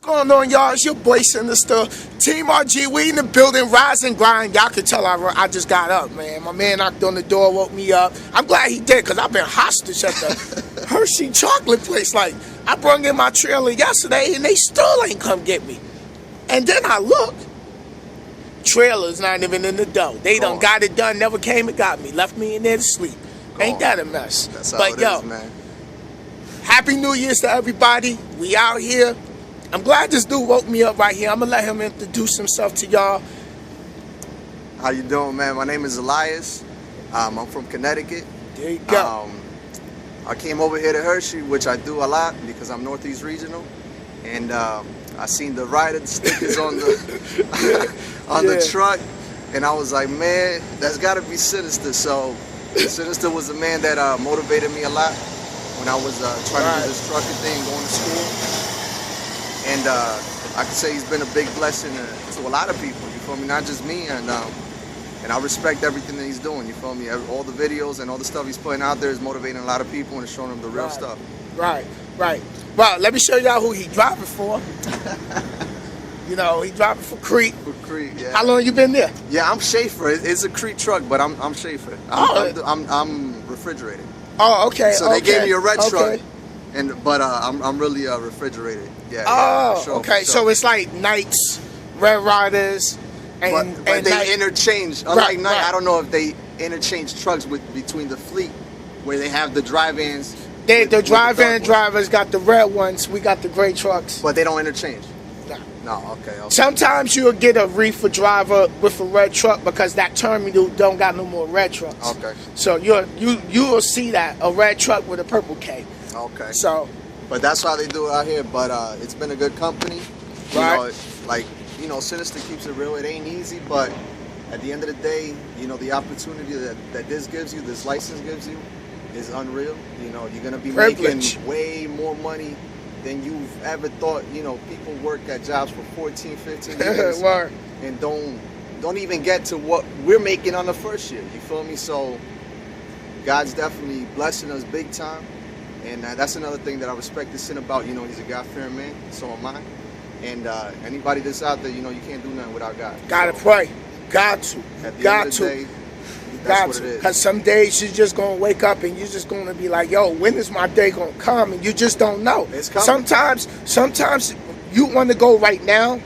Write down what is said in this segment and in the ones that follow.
Going on, y'all? It's your boy Sinister, TeamRG. We in the building, rise and grind. Y'all can tell I just got up, man. My man knocked on the door, woke me up. I'm glad he did, because I've been hostage at the Hershey chocolate place. Like, I brought in my trailer yesterday, and they still ain't come get me. And then I look, trailer's not even in the dough. They done got it done, never came and got me. Left me in there to sleep. Ain't that a mess? That's how it is, man. Happy New Year's to everybody. We out here. I'm glad this dude woke me up right here. I'm gonna let him introduce himself to y'all. How you doing, man? My name is Elias. I'm from Connecticut. There you go. I came over here to Hershey, which I do a lot because I'm Northeast Regional, and I seen the rider stickers on the the truck, and I was like, man, that's got to be Sinister. So Sinister was the man that motivated me a lot when I was trying to do this trucking thing, going to school. And I can say he's been a big blessing to a lot of people, you feel me? Not just me, and I respect everything that he's doing, you feel me? All the videos and all the stuff he's putting out there is motivating a lot of people and showing them the real stuff. Right. Well, let me show y'all who he's driving for. You know, he's driving for Crete. For Crete, yeah. How long you been there? Yeah, I'm Schaefer. It's a Crete truck, but I'm Schaefer. I'm refrigerated. Oh, okay. So they gave me a red truck. But I'm really refrigerated. Yeah. Oh, yeah, sure, okay. Sure. So it's like Knights, Red Riders, and but they interchange. Unlike Knight, I don't know if they interchange trucks between the fleet, where they have the drive-ins. The drive-in drivers got the red ones. We got the gray trucks. But they don't interchange. No. Okay. Sometimes you'll get a reefer driver with a red truck because that terminal don't got no more red trucks. Okay. So you'll see that a red truck with a purple K. Okay. So, but that's how they do it out here. But it's been a good company. Right. You know, Sinister keeps it real. It ain't easy, but at the end of the day, you know, the opportunity that this gives you, this license gives you, is unreal. You know, you're gonna be making way more money than you've ever thought. You know, people work at jobs for 14, 15 years and don't even get to what we're making on the first year. You feel me? So God's definitely blessing us big time. And that's another thing that I respect this sin about. You know, he's a God-fearing man, so am I. And anybody that's out there, you know, you can't do nothing without God. Gotta pray. Got to. At the end of the day, that's what it is. Because some days you're just going to wake up and you're just going to be like, yo, when is my day going to come? And you just don't know. It's coming. Sometimes you want to go right now,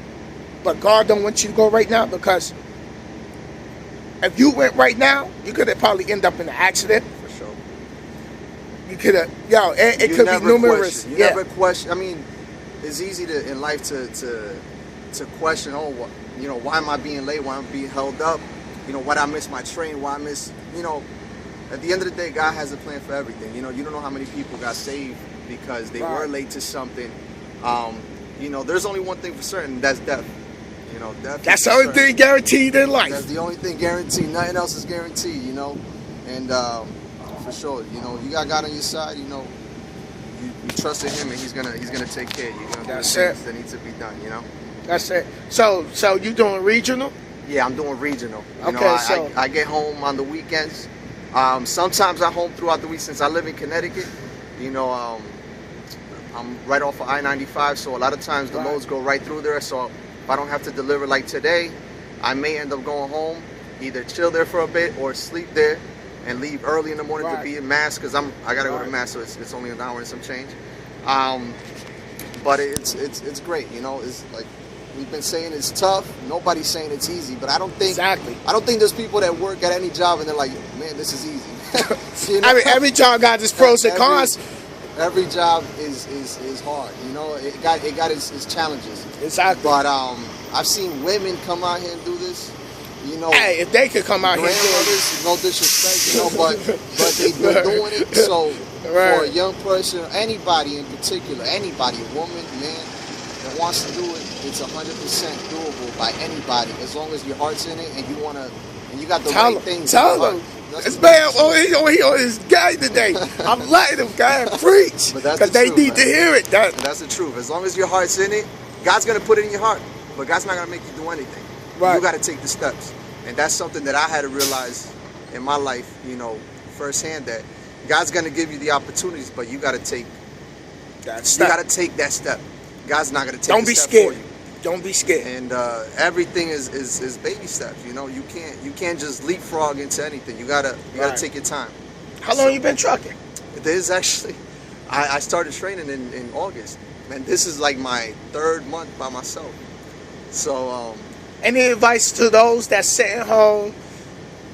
but God don't want you to go right now, because if you went right now, you could have probably end up in an accident. You could have, it could be numerous. You never question. I mean, it's easy in life to question. Oh, you know, why am I being late? Why am I being held up? You know, why did I miss my train? Why I miss? You know, at the end of the day, God has a plan for everything. You know, you don't know how many people got saved because they were late to something. You know, there's only one thing for certain. That's death. You know, death. That's the only thing guaranteed in life. That's the only thing guaranteed. Nothing else is guaranteed. You know, and. For sure, you know, you got God on your side. You know, you trust in Him, and He's gonna take care of you. He's gonna do the things that need to be done. You know. That's it. So you doing regional? Yeah, I'm doing regional. You know, so I get home on the weekends. Sometimes I'm home throughout the week since I live in Connecticut. You know, I'm right off of I-95, so a lot of times the loads go right through there. So if I don't have to deliver like today, I may end up going home, either chill there for a bit or sleep there, and leave early in the morning to be in Mass, because I gotta go to Mass, so it's only an hour and some change. But it's great, you know. It's like we've been saying, it's tough. Nobody's saying it's easy, but I don't think there's people that work at any job and they're like, man, this is easy. You know? I mean, every job got its pros and cons. Every job is hard, you know. It got its challenges. Exactly. But I've seen women come out here and do this. You know, hey, if they could come out here, no disrespect, you know, but they've been doing it. So for a young person, anybody in particular, anybody, a woman, man, that wants to do it, it's 100% doable by anybody, as long as your heart's in it and you got the right things. Tell them. This man, he on his guy today. I'm letting him guy preach, because they need to hear it. That's the truth. As long as your heart's in it, God's gonna put it in your heart, but God's not gonna make you do anything. Right. You got to take the steps. And that's something that I had to realize in my life, you know, firsthand, that God's going to give you the opportunities, but you got to take that step. God's not gonna take Don't a be step scared. for you. Don't be scared. And everything is baby steps. You know, you can't just leapfrog into anything. You gotta take your time. How long you been trucking? There's actually, I started training in August, and this is like my 3rd month by myself. So any advice to those that sitting home,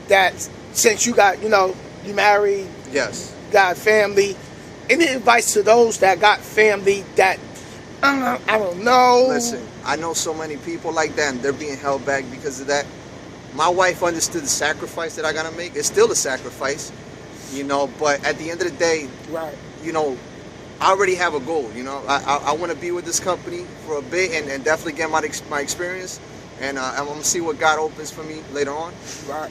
that since you got, you know, you married, yes, got family, any advice to those that got family that I don't know? Listen, I know so many people like that, and they're being held back because of that. My wife understood the sacrifice that I gotta make. It's still a sacrifice, you know, but at the end of the day, right, you know, I already have a goal. You know, I want to be with this company for a bit and definitely get my experience, and I'm gonna see what God opens for me later on. right.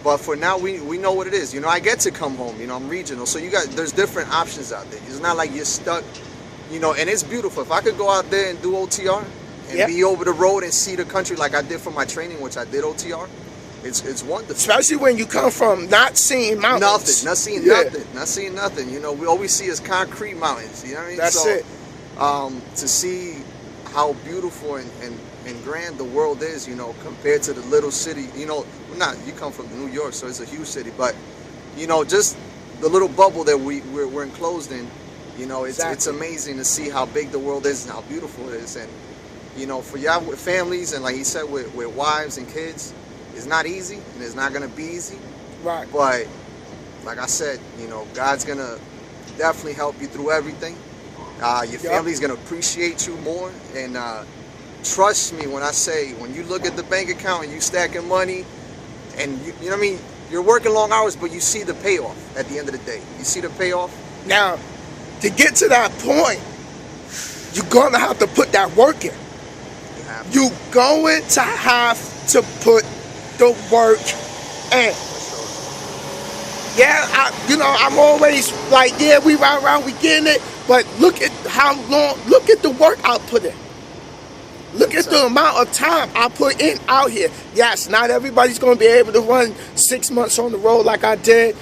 But for now, we know what it is. You know, I get to come home. You know, I'm regional, so there's different options out there. It's not like you're stuck. You know, and it's beautiful. If I could go out there and do OTR and be over the road and see the country like I did for my training, which I did OTR, it's wonderful. Especially when you come from not seeing mountains. Not seeing nothing. You know, we always see is concrete mountains. You know what I mean? That's so, it. To see how beautiful and grand the world is, you know, compared to the little city. You know, you come from New York, so it's a huge city, but you know, just the little bubble that we're enclosed in. You know, it's amazing to see how big the world is and how beautiful it is. And, you know, for y'all with families and like he said, with wives and kids, it's not easy and it's not going to be easy. Right. But like I said, you know, God's going to definitely help you through everything. Your family's going to appreciate you more. And trust me when I say, when you look at the bank account and you stacking money and you know what I mean, you're working long hours, but you see the payoff at the end of the day. You see the payoff. Now, to get to that point, you're going to have to put that work in. You're going to have to put the work in. Yeah, I'm always like, yeah, we ride around, we getting it, but look at look at the work I put in. Look at the amount of time I put in out here. Yes, not everybody's going to be able to run 6 months on the road like I did.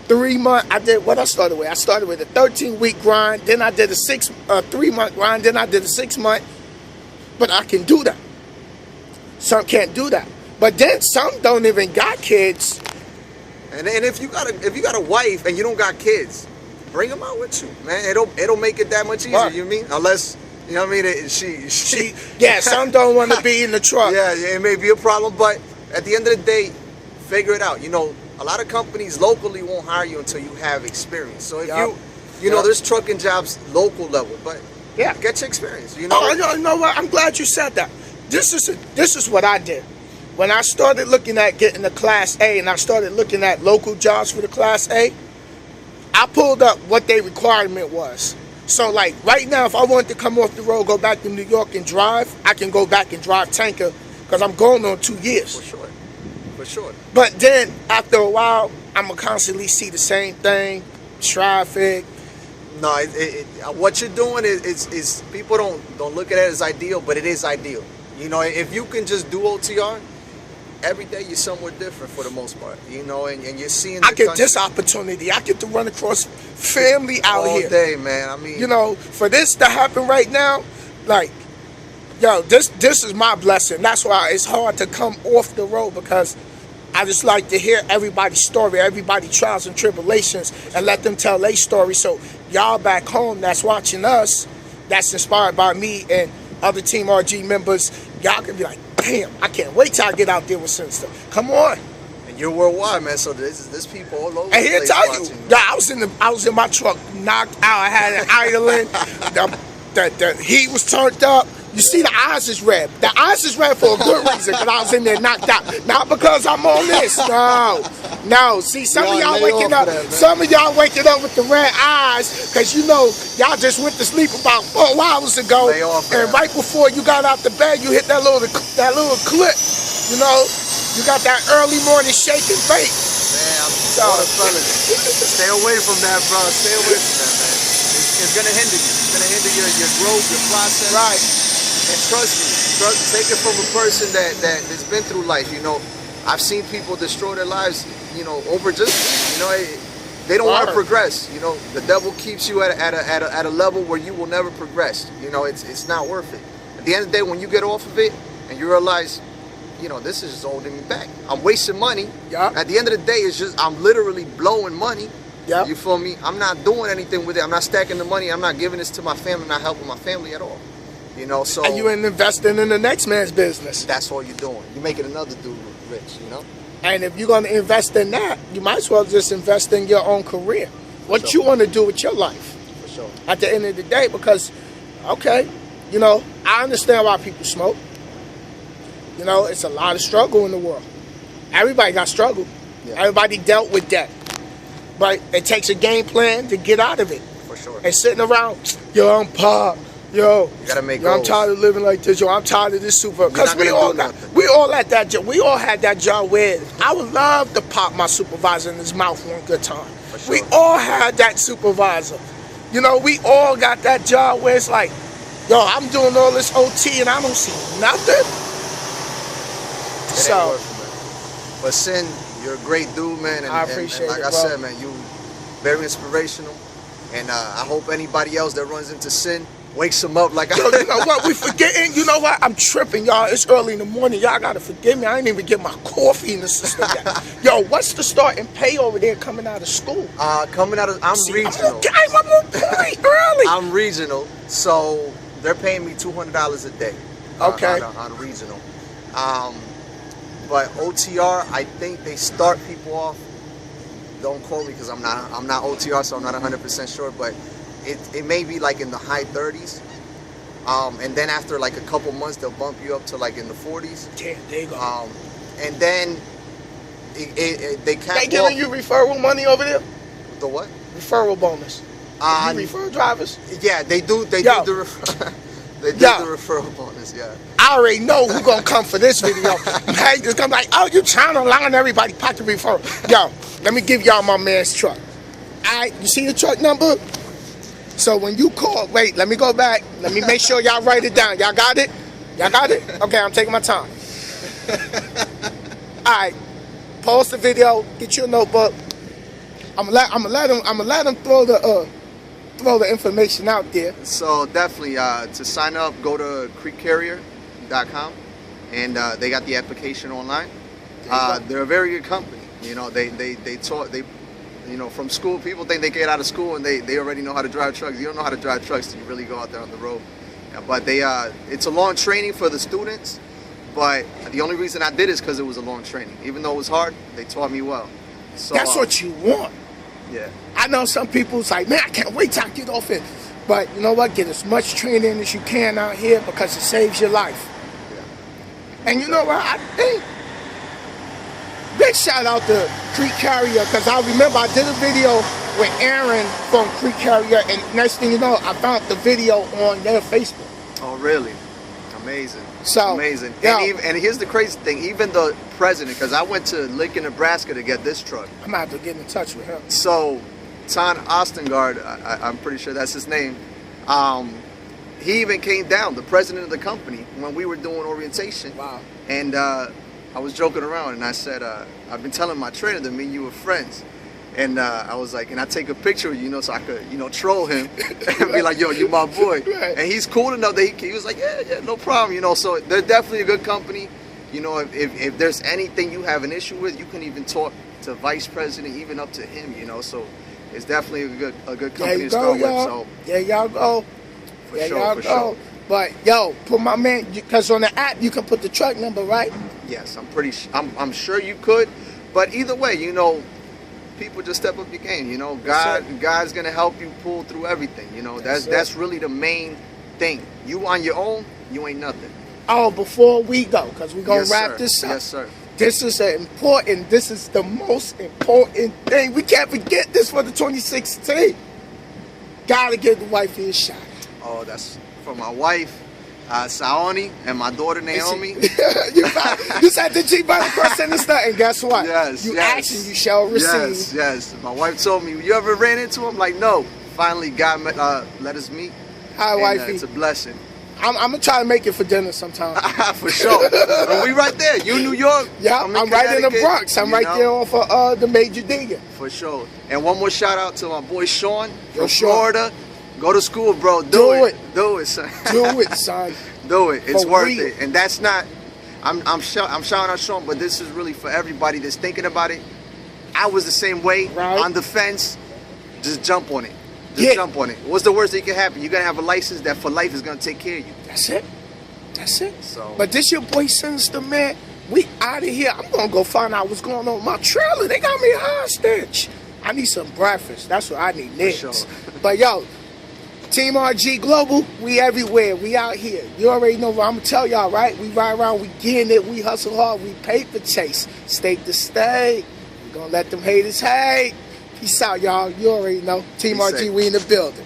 3 months, I did what I started with. I started with a 13-week grind, then I did a 3-month grind, then I did a 6-month. But I can do that. Some can't do that. But then some don't even got kids. And if you got a wife and you don't got kids, bring them out with you, man. It'll make it that much easier. Right. You mean? Unless, you know what I mean? She yeah, some don't want to be in the truck. Yeah, it may be a problem, but at the end of the day, figure it out. You know, a lot of companies locally won't hire you until you have experience. So if you know, there's trucking jobs local level, but get your experience. You know. Oh, you know what? I'm glad you said that. This is what I did. When I started looking at getting the Class A and I started looking at local jobs for the Class A, I pulled up what their requirement was. So like right now, if I wanted to come off the road, go back to New York and drive, I can go back and drive tanker because I'm going on 2 years. For sure. But then after a while, I'm going to constantly see the same thing, traffic. No, what you're doing is people don't look at it as ideal, but it is ideal. You know, if you can just do OTR, every day you're somewhere different for the most part, you know, and you're seeing I get this opportunity. I get to run across family out all here. All day, man. I mean, you know, for this to happen right now, like, yo, this is my blessing. That's why it's hard to come off the road, because I just like to hear everybody's story, everybody's trials and tribulations, and let them tell their story. So y'all back home that's watching us, that's inspired by me and other TeamRG members, y'all can be like, damn, I can't wait till I get out there with Sinister. Come on. And you're worldwide, man. So there's people all over. And here tell you, I was in my truck, knocked out. I had an idling. The heat was turned up. You see, the eyes is red. The eyes is red for a good reason, because I was in there knocked out. Not because I'm on this. No. See, some of y'all waking up. Some of y'all waking up with the red eyes, because you know y'all just went to sleep about 4 hours ago, and right before you got out the bed, you hit that little clip. You know, you got that early morning shake and bake. Man, I'm fellas. Stay away from that, bro. Stay away from that, man. It's gonna hinder you. It's gonna hinder your growth, your process. Right. And trust me, take it from a person that has been through life. You know, I've seen people destroy their lives, you know, over just, you know, They don't want to Word. progress. You know, the devil keeps you at a level where you will never progress. You know, it's not worth it. At the end of the day, when you get off of it and you realize, you know, this is just holding me back. I'm wasting money. Yeah. At the end of the day, it's just I'm literally blowing money. Yeah. You feel me? I'm not doing anything with it. I'm not stacking the money. I'm not giving this to my family. I'm not helping my family at all. You know, so And you ain't investing in the next man's business. that's all you're doing. You're making another dude rich. You know. And if you're going to invest in that, you might as well just invest in your own career. What Sure. you want to do with your life For sure. at the end of the day. Because, okay, you know, I understand why people smoke. You know, it's a lot of struggle in the world. Everybody got struggle. Yeah. Everybody dealt with that. But it takes a game plan to get out of it. For sure. And sitting around, yo, I'm pop. Yo, You gotta make yo, I'm goals. tired of living like this. Yo, I'm tired of this super. Because not we gonna all do got, nothing. we all at that job. We all had that job where I would love to pop my supervisor in his mouth one good time. For sure. We all had that supervisor. You know, we all got that job where it's like, yo, I'm doing all this OT and I don't see nothing. It ain't So, worth it, man. But Sin, you're a great dude, man. And, I appreciate and like it, I bro. said, man, you very inspirational. And I hope anybody else that runs into Sin wakes him up like yo, you know what? We forgetting. You know what? I'm tripping, y'all. It's early in the morning. Y'all gotta forgive me. I ain't even get my coffee in the system yet. Yo, what's the starting pay over there coming out of school? Coming out of, I'm See, regional. I'm on point early. I'm regional, so they're paying me $200 a day. Okay. On regional. But OTR, I think they start people off. Don't quote me because I'm not OTR, so I'm not 100% sure. But it may be like in the high 30s. And then after like a couple months, they'll bump you up to like in the 40s. Damn, there you go. And then they cap They giving you referral money over there? the what? Referral bonus. You refer drivers? Yeah, they do. They Yo. do the refer- they do Yo. the referral bonus. Yeah. I already know who gonna come for this video. Hey, just come like, oh, you trying to line everybody pocket referral. Yo, let me give y'all my man's truck. Alright, you see the truck number? So when you call, wait, let me go back. Let me make sure y'all write it down. Y'all got it? Y'all got it? Okay, I'm taking my time. Alright, pause the video, get your notebook. I'm gonna let them throw the information out there. So definitely, to sign up, go to cretecarrier.com, and they got the application online. They're a very good company. You know, they you know, from school, people think they get out of school and they already know how to drive trucks. You don't know how to drive trucks till you really go out there on the road. But it's a long training for the students. But the only reason I did is because it was a long training. Even though it was hard, they taught me well. So That's what you want. Yeah. I know some people's like, man, I can't wait till I get off it. But you know what? Get as much training as you can out here because it saves your life. Yeah. And you know what? I think big shout out to Crete Carrier because I remember I did a video with Aaron from Crete Carrier, and next thing you know, I found the video on their Facebook. Oh, really? Amazing. So, amazing. yo. And here's the crazy thing. Even the president, because I went to Lincoln, Nebraska to get this truck. I'm gonna have to get in touch with him. So, Ton Ostengard, I'm pretty sure that's his name. He even came down, the president of the company, when we were doing orientation. Wow. And I was joking around, and I said, I've been telling my trainer that me and you were friends. And I was like, can I take a picture of you, so I could, troll him and be like, yo, you my boy. Right. And he's cool enough that he was like, yeah, no problem, So they're definitely a good company. If there's anything you have an issue with, you can even talk to vice president, even up to him, So it's definitely a good company to start with. So there y'all go. for There sure, y'all for go. sure. But yo, put my man, because on the app you can put the truck number, right? Yes, I'm sure you could, but either way, people just step up your game. God's gonna help you pull through everything. That's really the main thing. You on your own, you ain't nothing. Oh, before we go, because we're gonna Yes, wrap sir. this up. Yes, sir. This is this is the most important thing. We can't forget this for the 2016. Gotta give the wife a shot. Oh, that's for my wife, Saoni, and my daughter Naomi. you said the G by the sinister, and guess what? Yes, you yes. ask and you shall receive. Yes. My wife told me, you ever ran into him? Like, no. Finally, God let us meet. Hi, And, wifey. it's a blessing. I'm gonna try to make it for dinner sometime. For sure. And we right there. You New York. Yeah, I'm right in the Bronx. I'm right there off of the Major Digger. For sure. And one more shout out to my boy Sean from Sean. Florida. Go to school, bro. Do it. Do it, son. Do it, son. Do it. It's worth real. it. And that's not. I'm shouting out Sean, but this is really for everybody that's thinking about it. I was the same way, on the fence. Just jump on it. Just jump on it. What's the worst that can happen? You're gonna have a license that for life is gonna take care of you. That's it. That's it. So, but this your boy Sinister, man. We out of here. I'm gonna go find out what's going on with my trailer. They got me hostage. I need some breakfast. That's what I need next. Sure. But yo, TeamRG Global, we everywhere. We out here. You already know what I'm gonna tell y'all, right? We ride around, we getting it, we hustle hard, we paper chase. State to state. We gonna let them haters hate. Peace out, y'all. You already know. TeamRG, we in the building.